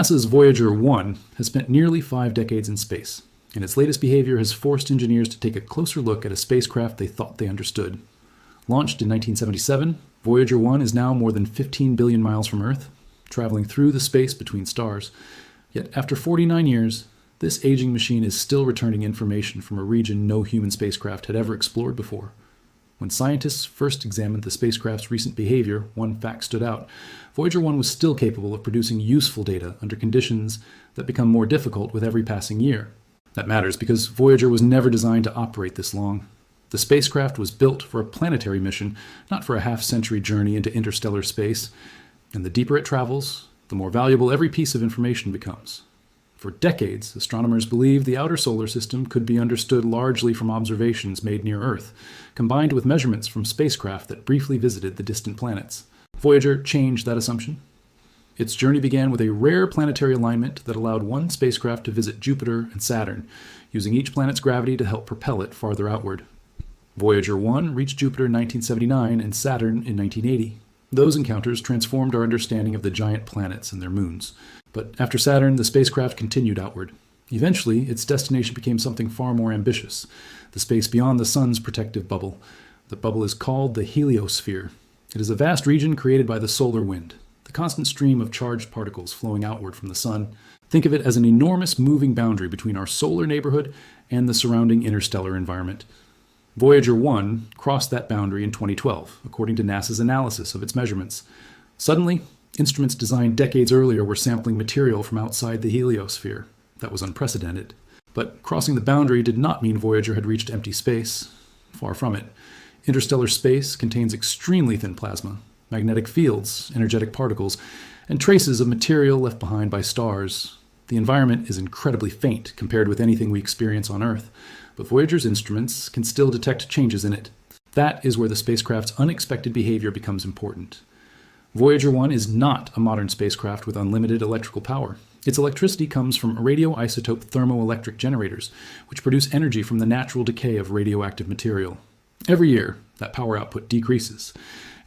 NASA's Voyager 1 has spent nearly 5 decades in space, and its latest behavior has forced engineers to take a closer look at a spacecraft they thought they understood. Launched in 1977, Voyager 1 is now more than 15 billion miles from Earth, traveling through the space between stars. Yet after 49 years, this aging machine is still returning information from a region no human spacecraft had ever explored before. When scientists first examined the spacecraft's recent behavior, one fact stood out. Voyager 1 was still capable of producing useful data under conditions that become more difficult with every passing year. That matters because Voyager was never designed to operate this long. The spacecraft was built for a planetary mission, not for a half-century journey into interstellar space. And the deeper it travels, the more valuable every piece of information becomes. For decades, astronomers believed the outer solar system could be understood largely from observations made near Earth, combined with measurements from spacecraft that briefly visited the distant planets. Voyager changed that assumption. Its journey began with a rare planetary alignment that allowed one spacecraft to visit Jupiter and Saturn, using each planet's gravity to help propel it farther outward. Voyager 1 reached Jupiter in 1979 and Saturn in 1980. Those encounters transformed our understanding of the giant planets and their moons. But after Saturn, the spacecraft continued outward. Eventually, its destination became something far more ambitious, the space beyond the Sun's protective bubble. The bubble is called the Heliosphere. It is a vast region created by the solar wind, the constant stream of charged particles flowing outward from the Sun. Think of it as an enormous moving boundary between our solar neighborhood and the surrounding interstellar environment. Voyager 1 crossed that boundary in 2012, according to NASA's analysis of its measurements. Suddenly, instruments designed decades earlier were sampling material from outside the heliosphere. That was unprecedented. But crossing the boundary did not mean Voyager had reached empty space. Far from it. Interstellar space contains extremely thin plasma, magnetic fields, energetic particles, and traces of material left behind by stars. The environment is incredibly faint compared with anything we experience on Earth, but Voyager's instruments can still detect changes in it. That is where the spacecraft's unexpected behavior becomes important. Voyager 1 is not a modern spacecraft with unlimited electrical power. Its electricity comes from radioisotope thermoelectric generators, which produce energy from the natural decay of radioactive material. Every year, that power output decreases.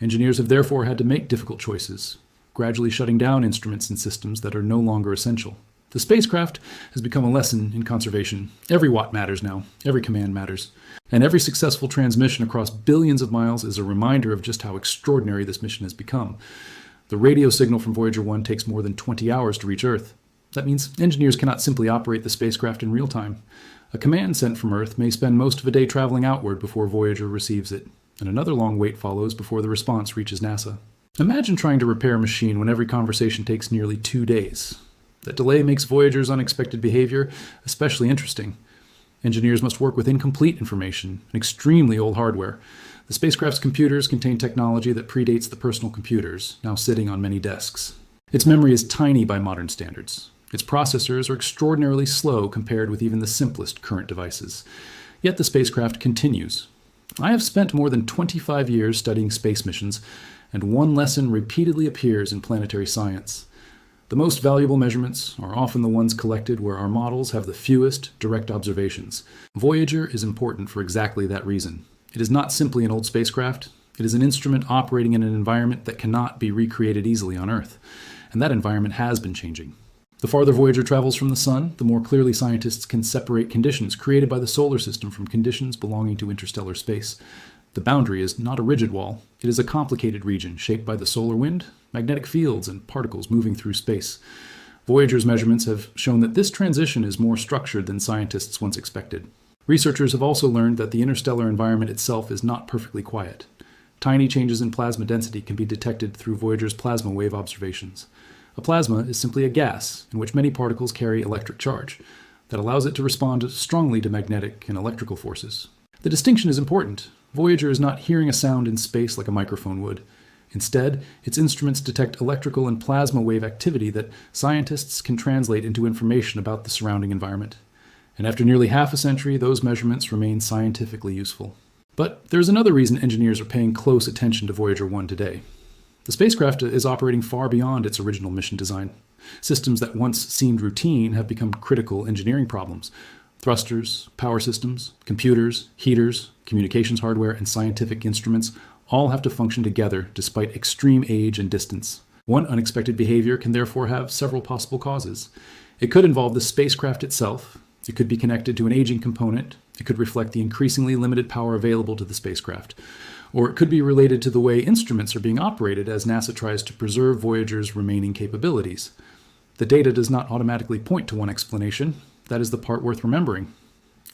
Engineers have therefore had to make difficult choices, gradually shutting down instruments and systems that are no longer essential. The spacecraft has become a lesson in conservation. Every watt matters now. Every command matters. And every successful transmission across billions of miles is a reminder of just how extraordinary this mission has become. The radio signal from Voyager 1 takes more than 20 hours to reach Earth. That means engineers cannot simply operate the spacecraft in real time. A command sent from Earth may spend most of a day traveling outward before Voyager receives it, and another long wait follows before the response reaches NASA. Imagine trying to repair a machine when every conversation takes nearly 2 days. That delay makes Voyager's unexpected behavior especially interesting. Engineers must work with incomplete information and extremely old hardware. The spacecraft's computers contain technology that predates the personal computers, now sitting on many desks. Its memory is tiny by modern standards. Its processors are extraordinarily slow compared with even the simplest current devices. Yet the spacecraft continues. I have spent more than 25 years studying space missions, and one lesson repeatedly appears in planetary science. The most valuable measurements are often the ones collected where our models have the fewest direct observations. Voyager is important for exactly that reason. It is not simply an old spacecraft. It is an instrument operating in an environment that cannot be recreated easily on Earth. And that environment has been changing. The farther Voyager travels from the Sun, the more clearly scientists can separate conditions created by the solar system from conditions belonging to interstellar space. The boundary is not a rigid wall. It is a complicated region shaped by the solar wind, magnetic fields, and particles moving through space. Voyager's measurements have shown that this transition is more structured than scientists once expected. Researchers have also learned that the interstellar environment itself is not perfectly quiet. Tiny changes in plasma density can be detected through Voyager's plasma wave observations. A plasma is simply a gas in which many particles carry electric charge that allows it to respond strongly to magnetic and electrical forces. The distinction is important. Voyager is not hearing a sound in space like a microphone would. Instead, its instruments detect electrical and plasma wave activity that scientists can translate into information about the surrounding environment. And after nearly half a century, those measurements remain scientifically useful. But there's another reason engineers are paying close attention to Voyager 1 today. The spacecraft is operating far beyond its original mission design. Systems that once seemed routine have become critical engineering problems. Thrusters, power systems, computers, heaters, communications hardware, and scientific instruments all have to function together despite extreme age and distance. One unexpected behavior can therefore have several possible causes. It could involve the spacecraft itself. It could be connected to an aging component. It could reflect the increasingly limited power available to the spacecraft. Or it could be related to the way instruments are being operated as NASA tries to preserve Voyager's remaining capabilities. The data does not automatically point to one explanation. That is the part worth remembering.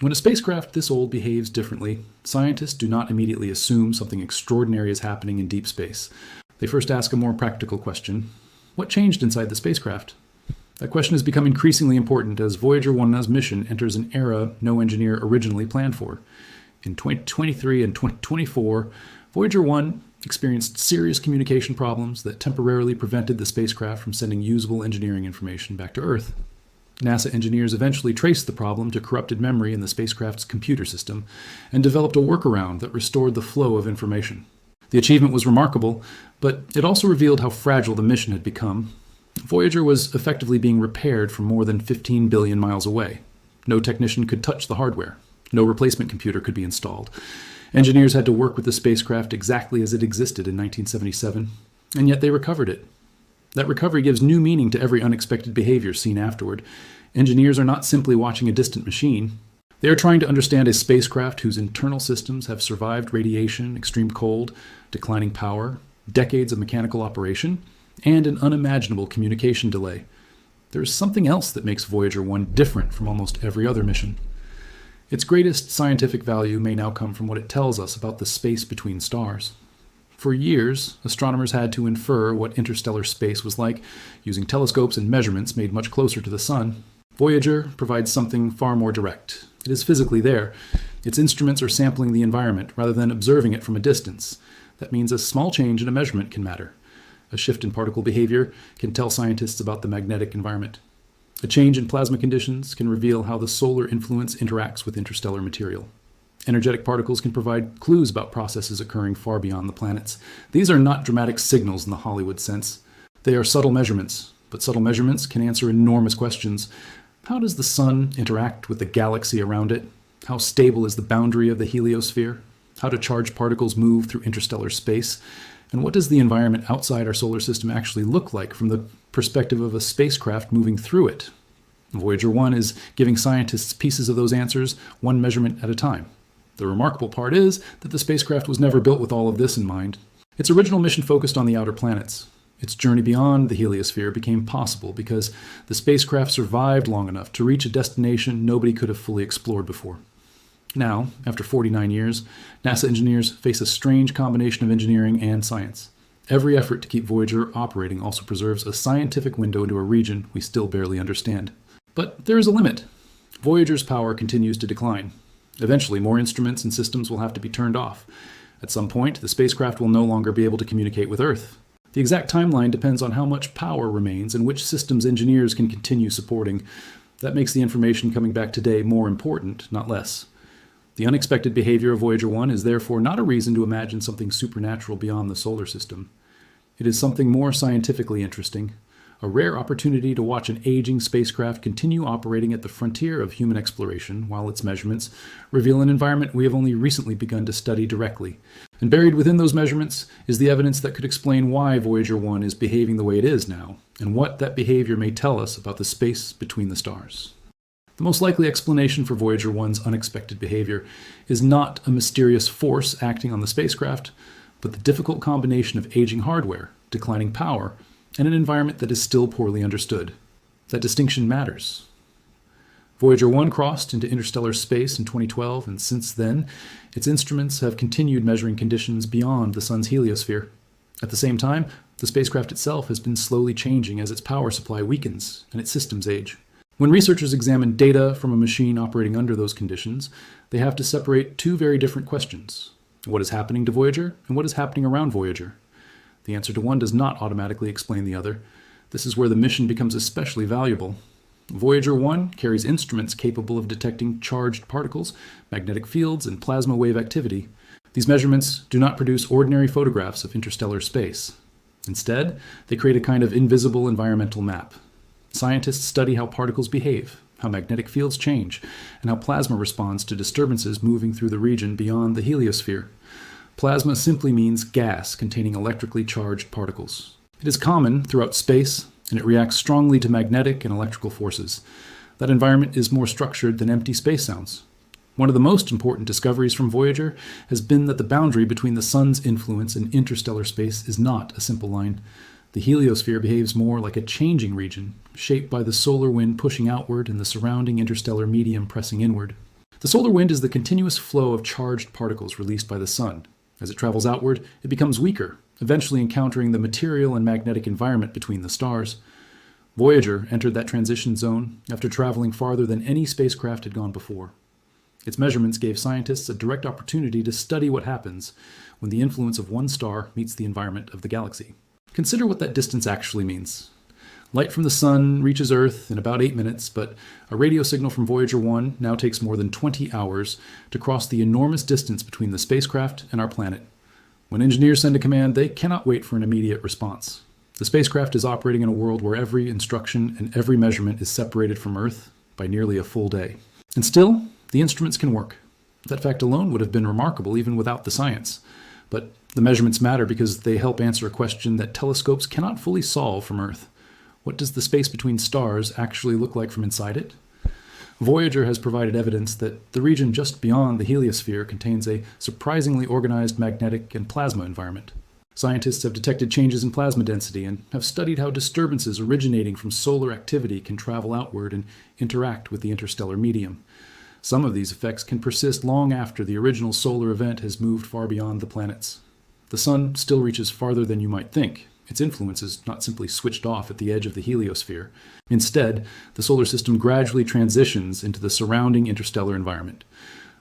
When a spacecraft this old behaves differently, scientists do not immediately assume something extraordinary is happening in deep space. They first ask a more practical question. What changed inside the spacecraft? That question has become increasingly important as Voyager 1's mission enters an era no engineer originally planned for. In 2023 and 2024, Voyager 1 experienced serious communication problems that temporarily prevented the spacecraft from sending usable engineering information back to Earth. NASA engineers eventually traced the problem to corrupted memory in the spacecraft's computer system and developed a workaround that restored the flow of information. The achievement was remarkable, but it also revealed how fragile the mission had become. Voyager was effectively being repaired from more than 15 billion miles away. No technician could touch the hardware. No replacement computer could be installed. Engineers had to work with the spacecraft exactly as it existed in 1977, and yet they recovered it. That recovery gives new meaning to every unexpected behavior seen afterward. Engineers are not simply watching a distant machine. They are trying to understand a spacecraft whose internal systems have survived radiation, extreme cold, declining power, decades of mechanical operation, and an unimaginable communication delay. There is something else that makes Voyager 1 different from almost every other mission. Its greatest scientific value may now come from what it tells us about the space between stars. For years, astronomers had to infer what interstellar space was like using telescopes and measurements made much closer to the Sun. Voyager provides something far more direct. It is physically there. Its instruments are sampling the environment rather than observing it from a distance. That means a small change in a measurement can matter. A shift in particle behavior can tell scientists about the magnetic environment. A change in plasma conditions can reveal how the solar influence interacts with interstellar material. Energetic particles can provide clues about processes occurring far beyond the planets. These are not dramatic signals in the Hollywood sense. They are subtle measurements, but subtle measurements can answer enormous questions. How does the Sun interact with the galaxy around it? How stable is the boundary of the heliosphere? How do charged particles move through interstellar space? And what does the environment outside our solar system actually look like from the perspective of a spacecraft moving through it? Voyager 1 is giving scientists pieces of those answers, one measurement at a time. The remarkable part is that the spacecraft was never built with all of this in mind. Its original mission focused on the outer planets. Its journey beyond the heliosphere became possible because the spacecraft survived long enough to reach a destination nobody could have fully explored before. Now, after 49 years, NASA engineers face a strange combination of engineering and science. Every effort to keep Voyager operating also preserves a scientific window into a region we still barely understand. But there is a limit. Voyager's power continues to decline. Eventually, more instruments and systems will have to be turned off. At some point, the spacecraft will no longer be able to communicate with Earth. The exact timeline depends on how much power remains and which systems engineers can continue supporting. That makes the information coming back today more important, not less. The unexpected behavior of Voyager 1 is therefore not a reason to imagine something supernatural beyond the solar system. It is something more scientifically interesting. A rare opportunity to watch an aging spacecraft continue operating at the frontier of human exploration while its measurements reveal an environment we have only recently begun to study directly. And buried within those measurements is the evidence that could explain why Voyager 1 is behaving the way it is now, and what that behavior may tell us about the space between the stars. The most likely explanation for Voyager 1's unexpected behavior is not a mysterious force acting on the spacecraft, but the difficult combination of aging hardware, declining power, and an environment that is still poorly understood. That distinction matters. Voyager 1 crossed into interstellar space in 2012, and since then, its instruments have continued measuring conditions beyond the Sun's heliosphere. At the same time, the spacecraft itself has been slowly changing as its power supply weakens and its systems age. When researchers examine data from a machine operating under those conditions, they have to separate two very different questions. What is happening to Voyager, and what is happening around Voyager? The answer to one does not automatically explain the other. This is where the mission becomes especially valuable. Voyager 1 carries instruments capable of detecting charged particles, magnetic fields, and plasma wave activity. These measurements do not produce ordinary photographs of interstellar space. Instead, they create a kind of invisible environmental map. Scientists study how particles behave, how magnetic fields change, and how plasma responds to disturbances moving through the region beyond the heliosphere. Plasma simply means gas containing electrically charged particles. It is common throughout space, and it reacts strongly to magnetic and electrical forces. That environment is more structured than empty space sounds. One of the most important discoveries from Voyager has been that the boundary between the Sun's influence and interstellar space is not a simple line. The heliosphere behaves more like a changing region, shaped by the solar wind pushing outward and the surrounding interstellar medium pressing inward. The solar wind is the continuous flow of charged particles released by the Sun. As it travels outward, it becomes weaker, eventually encountering the material and magnetic environment between the stars. Voyager entered that transition zone after traveling farther than any spacecraft had gone before. Its measurements gave scientists a direct opportunity to study what happens when the influence of one star meets the environment of the galaxy. Consider what that distance actually means. Light from the Sun reaches Earth in about 8 minutes, but a radio signal from Voyager 1 now takes more than 20 hours to cross the enormous distance between the spacecraft and our planet. When engineers send a command, they cannot wait for an immediate response. The spacecraft is operating in a world where every instruction and every measurement is separated from Earth by nearly a full day. And still, the instruments can work. That fact alone would have been remarkable even without the science. But the measurements matter because they help answer a question that telescopes cannot fully solve from Earth. What does the space between stars actually look like from inside it? Voyager has provided evidence that the region just beyond the heliosphere contains a surprisingly organized magnetic and plasma environment. Scientists have detected changes in plasma density and have studied how disturbances originating from solar activity can travel outward and interact with the interstellar medium. Some of these effects can persist long after the original solar event has moved far beyond the planets. The Sun still reaches farther than you might think. Its influence is not simply switched off at the edge of the heliosphere. Instead, the solar system gradually transitions into the surrounding interstellar environment.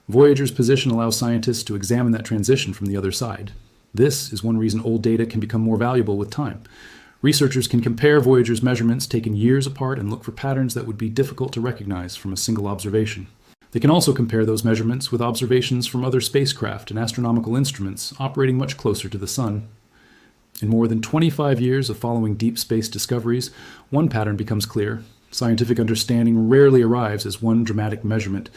Voyager's position allows scientists to examine that transition from the other side. This is one reason old data can become more valuable with time. Researchers can compare Voyager's measurements taken years apart and look for patterns that would be difficult to recognize from a single observation. They can also compare those measurements with observations from other spacecraft and astronomical instruments operating much closer to the Sun. In more than 25 years of following deep space discoveries, one pattern becomes clear. Scientific understanding rarely arrives as one dramatic measurement.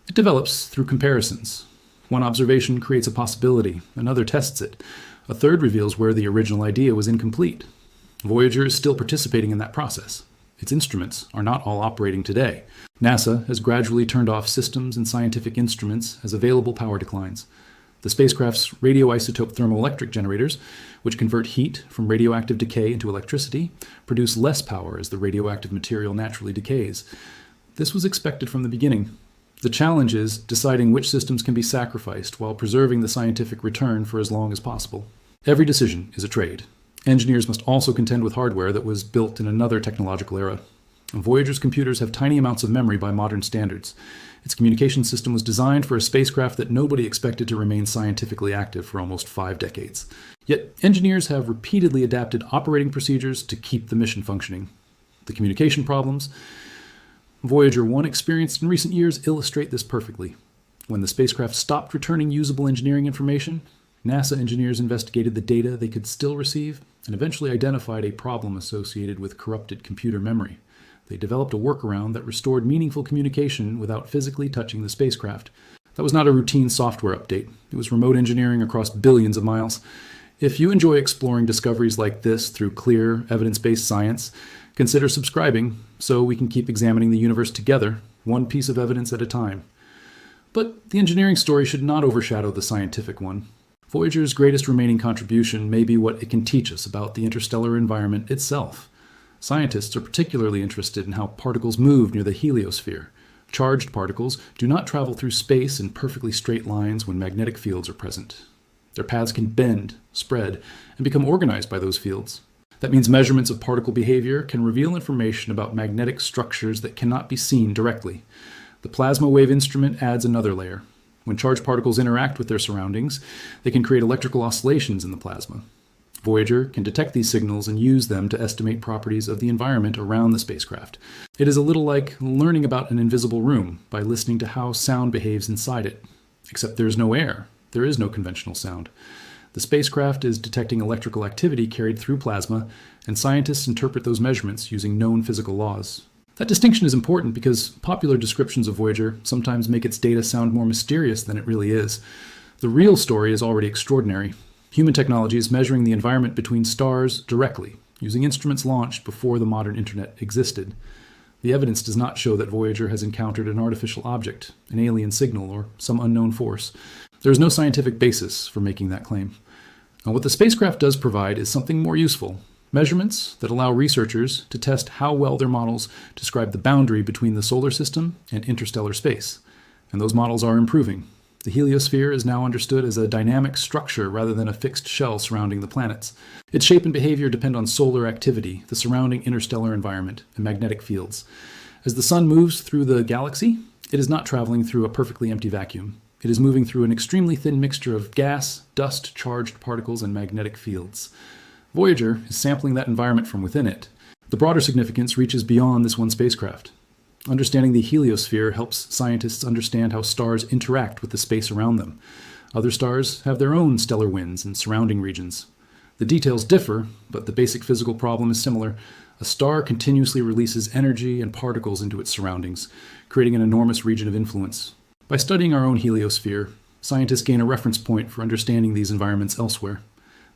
It develops through comparisons. One observation creates a possibility, another tests it. A third reveals where the original idea was incomplete. Voyager is still participating in that process. Its instruments are not all operating today. NASA has gradually turned off systems and scientific instruments as available power declines. The spacecraft's radioisotope thermoelectric generators, which convert heat from radioactive decay into electricity, produce less power as the radioactive material naturally decays. This was expected from the beginning. The challenge is deciding which systems can be sacrificed while preserving the scientific return for as long as possible. Every decision is a trade. Engineers must also contend with hardware that was built in another technological era. Voyager's computers have tiny amounts of memory by modern standards. Its communication system was designed for a spacecraft that nobody expected to remain scientifically active for almost 5 decades. Yet, engineers have repeatedly adapted operating procedures to keep the mission functioning. The communication problems Voyager 1 experienced in recent years illustrate this perfectly. When the spacecraft stopped returning usable engineering information, NASA engineers investigated the data they could still receive and eventually identified a problem associated with corrupted computer memory. They developed a workaround that restored meaningful communication without physically touching the spacecraft. That was not a routine software update. It was remote engineering across billions of miles. If you enjoy exploring discoveries like this through clear, evidence-based science, consider subscribing so we can keep examining the universe together, one piece of evidence at a time. But the engineering story should not overshadow the scientific one. Voyager's greatest remaining contribution may be what it can teach us about the interstellar environment itself. Scientists are particularly interested in how particles move near the heliosphere. Charged particles do not travel through space in perfectly straight lines when magnetic fields are present. Their paths can bend, spread, and become organized by those fields. That means measurements of particle behavior can reveal information about magnetic structures that cannot be seen directly. The plasma wave instrument adds another layer. When charged particles interact with their surroundings, they can create electrical oscillations in the plasma. Voyager can detect these signals and use them to estimate properties of the environment around the spacecraft. It is a little like learning about an invisible room by listening to how sound behaves inside it. Except there is no air. There is no conventional sound. The spacecraft is detecting electrical activity carried through plasma, and scientists interpret those measurements using known physical laws. That distinction is important because popular descriptions of Voyager sometimes make its data sound more mysterious than it really is. The real story is already extraordinary. Human technology is measuring the environment between stars directly, using instruments launched before the modern internet existed. The evidence does not show that Voyager has encountered an artificial object, an alien signal, or some unknown force. There is no scientific basis for making that claim. Now, what the spacecraft does provide is something more useful: measurements that allow researchers to test how well their models describe the boundary between the solar system and interstellar space. And those models are improving. The heliosphere is now understood as a dynamic structure rather than a fixed shell surrounding the planets. Its shape and behavior depend on solar activity, the surrounding interstellar environment, and magnetic fields. As the sun moves through the galaxy, it is not traveling through a perfectly empty vacuum. It is moving through an extremely thin mixture of gas, dust, charged particles, and magnetic fields. Voyager is sampling that environment from within it. The broader significance reaches beyond this one spacecraft. Understanding the heliosphere helps scientists understand how stars interact with the space around them. Other stars have their own stellar winds and surrounding regions. The details differ, but the basic physical problem is similar. A star continuously releases energy and particles into its surroundings, creating an enormous region of influence. By studying our own heliosphere, scientists gain a reference point for understanding these environments elsewhere.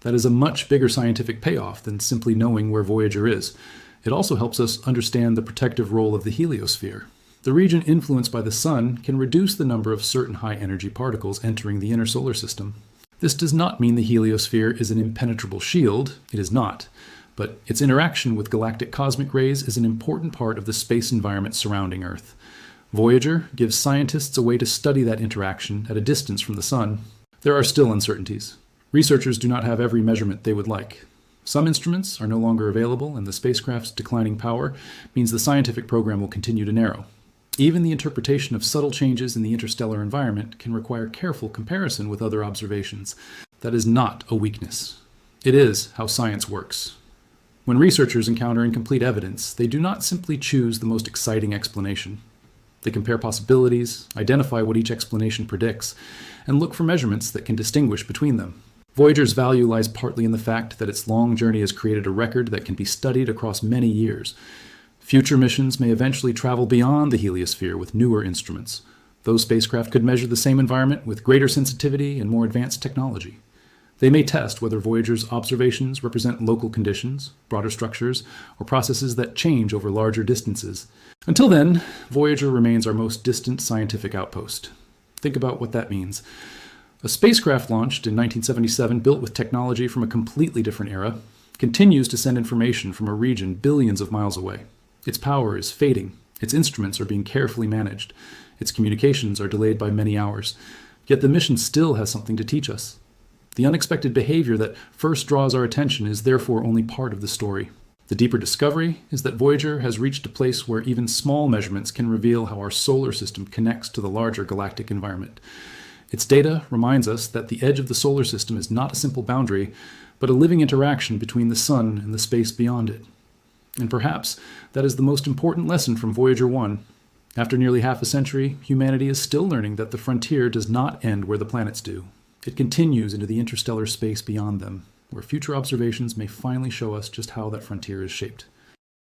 That is a much bigger scientific payoff than simply knowing where Voyager is. It also helps us understand the protective role of the heliosphere. The region influenced by the sun can reduce the number of certain high-energy particles entering the inner solar system. This does not mean the heliosphere is an impenetrable shield. It is not. But its interaction with galactic cosmic rays is an important part of the space environment surrounding Earth. Voyager gives scientists a way to study that interaction at a distance from the sun. There are still uncertainties. Researchers do not have every measurement they would like. Some instruments are no longer available, and the spacecraft's declining power means the scientific program will continue to narrow. Even the interpretation of subtle changes in the interstellar environment can require careful comparison with other observations. That is not a weakness. It is how science works. When researchers encounter incomplete evidence, they do not simply choose the most exciting explanation. They compare possibilities, identify what each explanation predicts, and look for measurements that can distinguish between them. Voyager's value lies partly in the fact that its long journey has created a record that can be studied across many years. Future missions may eventually travel beyond the heliosphere with newer instruments. Those spacecraft could measure the same environment with greater sensitivity and more advanced technology. They may test whether Voyager's observations represent local conditions, broader structures, or processes that change over larger distances. Until then, Voyager remains our most distant scientific outpost. Think about what that means. A spacecraft launched in 1977, built with technology from a completely different era, continues to send information from a region billions of miles away. Its power is fading. Its instruments are being carefully managed. Its communications are delayed by many hours. Yet the mission still has something to teach us. The unexpected behavior that first draws our attention is therefore only part of the story. The deeper discovery is that Voyager has reached a place where even small measurements can reveal how our solar system connects to the larger galactic environment. Its data reminds us that the edge of the solar system is not a simple boundary, but a living interaction between the sun and the space beyond it. And perhaps that is the most important lesson from Voyager 1. After nearly half a century, humanity is still learning that the frontier does not end where the planets do. It continues into the interstellar space beyond them, where future observations may finally show us just how that frontier is shaped.